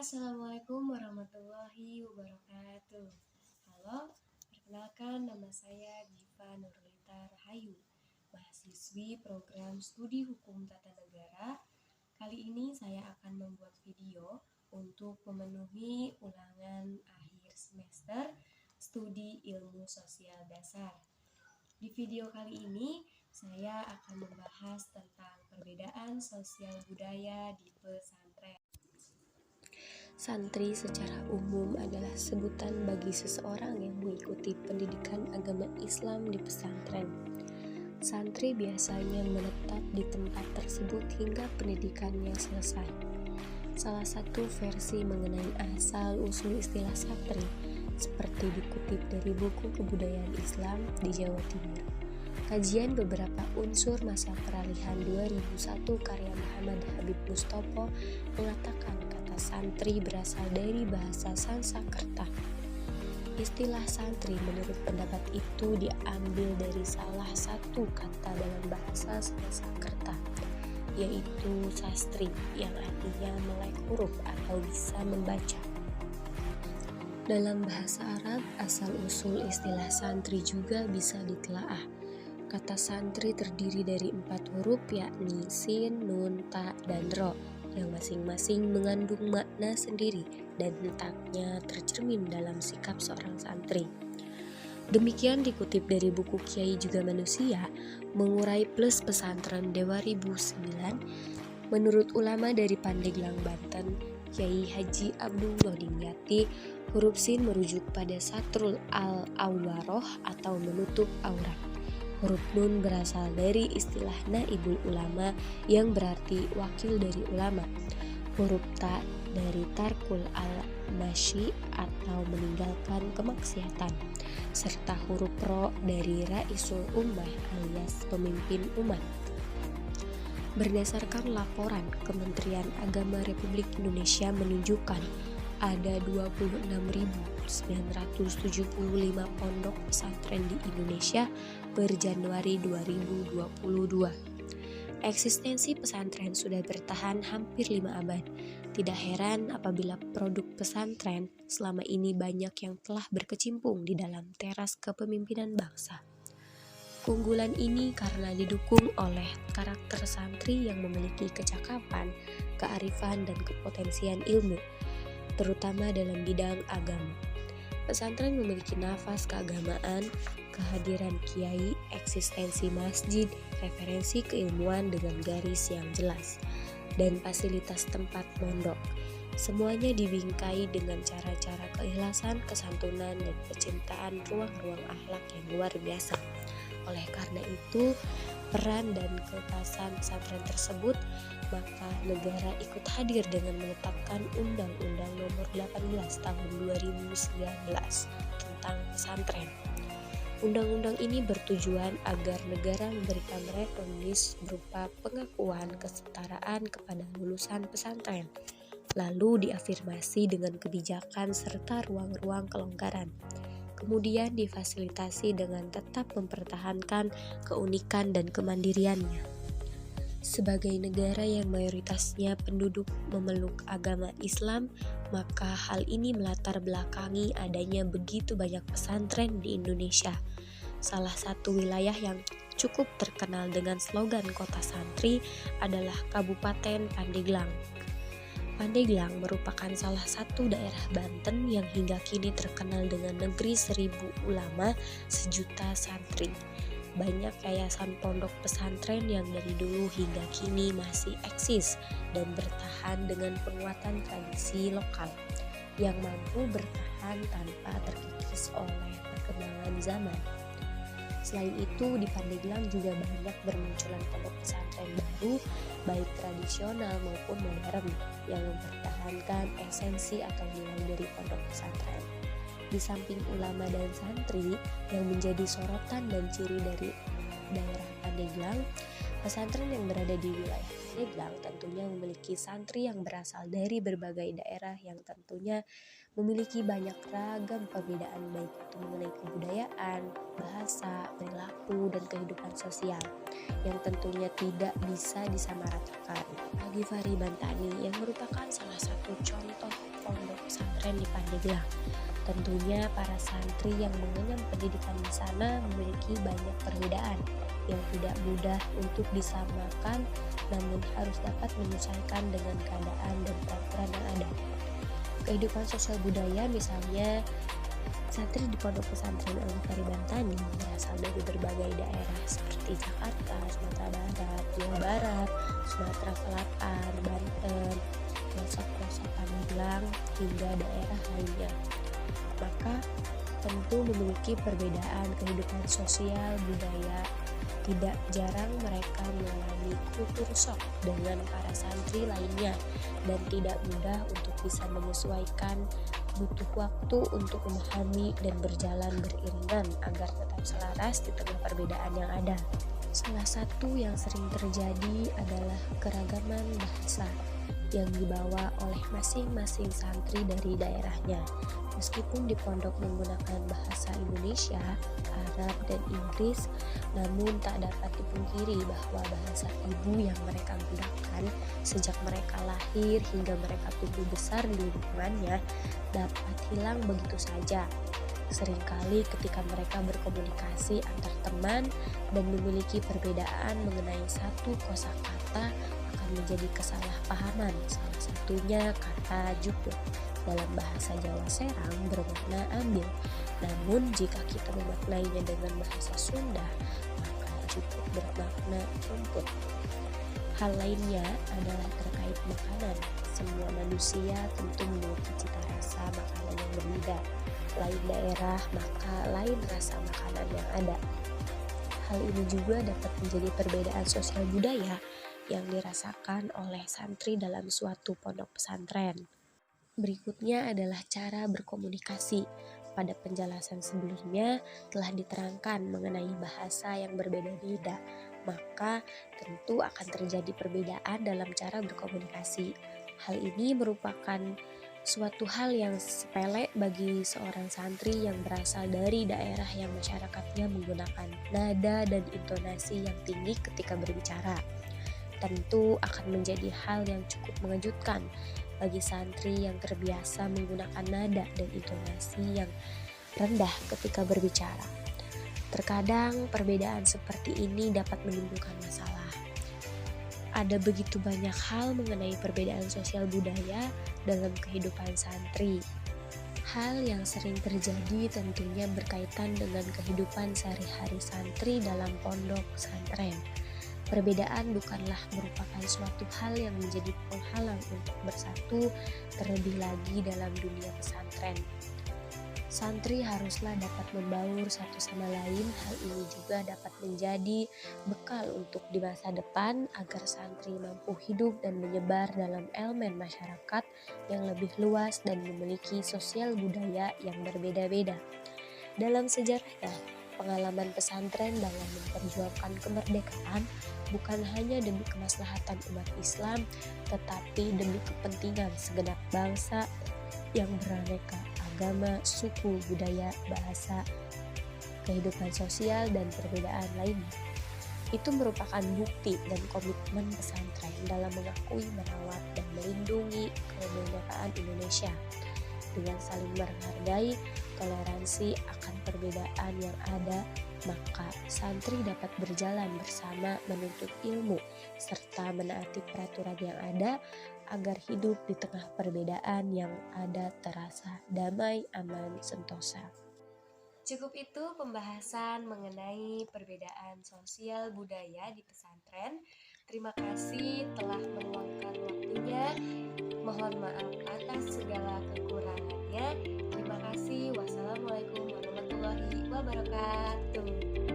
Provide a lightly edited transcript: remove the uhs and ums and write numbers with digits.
Assalamualaikum warahmatullahi wabarakatuh. Halo, perkenalkan nama saya Diva Nurlita Rahayu, mahasiswi program studi hukum tata negara. Kali ini saya akan membuat video untuk memenuhi ulangan akhir semester studi ilmu sosial dasar. Di video kali ini saya akan membahas tentang perbedaan sosial budaya di pesantren. Santri secara umum adalah sebutan bagi seseorang yang mengikuti pendidikan agama Islam di pesantren. Santri biasanya menetap di tempat tersebut hingga pendidikannya selesai. Salah satu versi mengenai asal-usul istilah santri seperti dikutip dari buku Kebudayaan Islam di Jawa Timur. Kajian beberapa unsur masa peralihan 2001 karya Muhammad Habib Mustopo mengatakan kata santri berasal dari bahasa Sanskerta. Istilah santri menurut pendapat itu diambil dari salah satu kata dalam bahasa Sanskerta, yaitu sastri yang artinya melek huruf atau bisa membaca. Dalam bahasa Arab, asal-usul istilah santri juga bisa ditelaah. Kata santri terdiri dari 4 huruf yakni sin, nun, ta, dan ro yang masing-masing mengandung makna sendiri dan letaknya tercermin dalam sikap seorang santri. Demikian dikutip dari buku Kiai Juga Manusia, mengurai plus pesantren Dewa 1009. Menurut ulama dari Pandeglang, Banten, Kiai Haji Abdullah Dimyati, huruf sin merujuk pada satrul al-awaroh atau menutup aurat. Huruf nun berasal dari istilah naibul ulama yang berarti wakil dari ulama. Huruf ta dari tarkul al-masyi atau meninggalkan kemaksiatan. Serta huruf ro dari raisul ummah alias pemimpin umat. Berdasarkan laporan Kementerian Agama Republik Indonesia menunjukkan ada 26.975 pondok pesantren di Indonesia per Januari 2022. Eksistensi pesantren sudah bertahan hampir 5 abad. Tidak heran apabila produk pesantren selama ini banyak yang telah berkecimpung di dalam teras kepemimpinan bangsa. Keunggulan ini karena didukung oleh karakter santri yang memiliki kecakapan, kearifan, dan kepotensian ilmu, terutama dalam bidang agama. Pesantren memiliki nafas keagamaan, kehadiran kiai, eksistensi masjid, referensi keilmuan dengan garis yang jelas, dan fasilitas tempat mondok. Semuanya dibingkai dengan cara-cara keikhlasan, kesantunan, dan kecintaan ruang-ruang akhlak yang luar biasa. Oleh karena itu, peran dan keekhlasan pesantren tersebut, maka negara ikut hadir dengan menetapkan Undang-Undang Nomor 18 Tahun 2019 tentang pesantren. Undang-undang ini bertujuan agar negara memberikan rekomendasi berupa pengakuan kesetaraan kepada lulusan pesantren, lalu diafirmasi dengan kebijakan serta ruang-ruang kelonggaran. Kemudian difasilitasi dengan tetap mempertahankan keunikan dan kemandiriannya. Sebagai negara yang mayoritasnya penduduk memeluk agama Islam, maka hal ini melatar belakangi adanya begitu banyak pesantren di Indonesia. Salah satu wilayah yang cukup terkenal dengan slogan kota santri adalah Kabupaten Pandeglang. Pandeglang merupakan salah satu daerah Banten yang hingga kini terkenal dengan negeri 1000 ulama, sejuta santri. Banyak yayasan pondok pesantren yang dari dulu hingga kini masih eksis dan bertahan dengan penguatan tradisi lokal yang mampu bertahan tanpa terkikis oleh perkembangan zaman. Selain itu, di Pandeglang juga banyak bermunculan pondok pesantren baru, baik tradisional maupun modern, yang mempertahankan esensi atau nilai dari pondok pesantren. Di samping ulama dan santri yang menjadi sorotan dan ciri dari daerah Pandeglang, pesantren yang berada di wilayah Pandeglang tentunya memiliki santri yang berasal dari berbagai daerah yang tentunya memiliki banyak ragam perbedaan, baik itu mengenai kebudayaan, bahasa, perilaku, dan kehidupan sosial yang tentunya tidak bisa disamaratakan. Bagi Fahri Bantani yang merupakan salah satu contoh pesantren di Pandeglang. Tentunya para santri yang mengenyam pendidikan di sana memiliki banyak perbedaan yang tidak mudah untuk disamakan, namun harus dapat menyesuaikan dengan keadaan dan peraturan yang ada. Kehidupan sosial budaya misalnya, santri di Pondok Pesantren Al-Mukarrib Bantani berasal dari berbagai daerah seperti Jakarta, Sumatera Barat, Jawa Barat, Sumatera Selatan, Banten, pelosok-pelosok Pandeglang, hingga daerah lainnya. Maka tentu memiliki perbedaan kehidupan sosial budaya. Tidak jarang mereka mengalami kultur shock dengan para santri lainnya dan tidak mudah untuk bisa menyesuaikan, butuh waktu untuk memahami dan berjalan beriringan agar tetap selaras di tengah perbedaan yang ada. Salah satu yang sering terjadi adalah keragaman bahasa yang dibawa oleh masing-masing santri dari daerahnya. Meskipun di pondok menggunakan bahasa Indonesia, Arab, dan Inggris, namun tak dapat dipungkiri bahwa bahasa ibu yang mereka gunakan sejak mereka lahir hingga mereka tumbuh besar di lingkungannya dapat hilang begitu saja. Seringkali ketika mereka berkomunikasi antar teman dan memiliki perbedaan mengenai satu kosakata akan menjadi kesalahpahaman. Salah satunya kata jublek dalam bahasa Jawa Serang bermakna ambil. Namun jika kita memaknainya dengan bahasa Sunda, maka jublek bermakna rumput. Hal lainnya adalah terkait makanan. Semua manusia tentu memiliki cita rasa makanan yang berbeda. Lain daerah, maka lain rasa makanan yang ada. Hal ini juga dapat menjadi perbedaan sosial budaya yang dirasakan oleh santri dalam suatu pondok pesantren. Berikutnya adalah cara berkomunikasi. Pada penjelasan sebelumnya telah diterangkan mengenai bahasa yang berbeda-beda, maka tentu akan terjadi perbedaan dalam cara berkomunikasi. Hal ini merupakan suatu hal yang sepele bagi seorang santri yang berasal dari daerah yang masyarakatnya menggunakan nada dan intonasi yang tinggi ketika berbicara. Tentu akan menjadi hal yang cukup mengejutkan bagi santri yang terbiasa menggunakan nada dan intonasi yang rendah ketika berbicara. Terkadang perbedaan seperti ini dapat menimbulkan masalah. Ada begitu banyak hal mengenai perbedaan sosial budaya dalam kehidupan santri. Hal yang sering terjadi tentunya berkaitan dengan kehidupan sehari-hari santri dalam pondok pesantren. Perbedaan bukanlah merupakan suatu hal yang menjadi penghalang untuk bersatu, terlebih lagi dalam dunia pesantren. Santri haruslah dapat membaur satu sama lain. Hal ini juga dapat menjadi bekal untuk di masa depan agar santri mampu hidup dan menyebar dalam elemen masyarakat yang lebih luas dan memiliki sosial budaya yang berbeda-beda. Dalam sejarahnya, pengalaman pesantren dalam memperjuangkan kemerdekaan bukan hanya demi kemaslahatan umat Islam, tetapi demi kepentingan segenap bangsa yang beraneka agama, suku, budaya, bahasa, kehidupan sosial, dan perbedaan lainnya. Itu merupakan bukti dan komitmen pesantren dalam mengakui, merawat, dan melindungi kemerdekaan Indonesia. Dengan saling menghargai, toleransi akan perbedaan yang ada, maka santri dapat berjalan bersama menuntut ilmu serta menaati peraturan yang ada agar hidup di tengah perbedaan yang ada terasa damai, aman, sentosa. Cukup itu pembahasan mengenai perbedaan sosial budaya di pesantren. Terima kasih telah meluangkan waktunya. Mohon maaf atas segala kekurangannya. Terima kasih. Wassalamualaikum warahmatullahi wabarakatuh.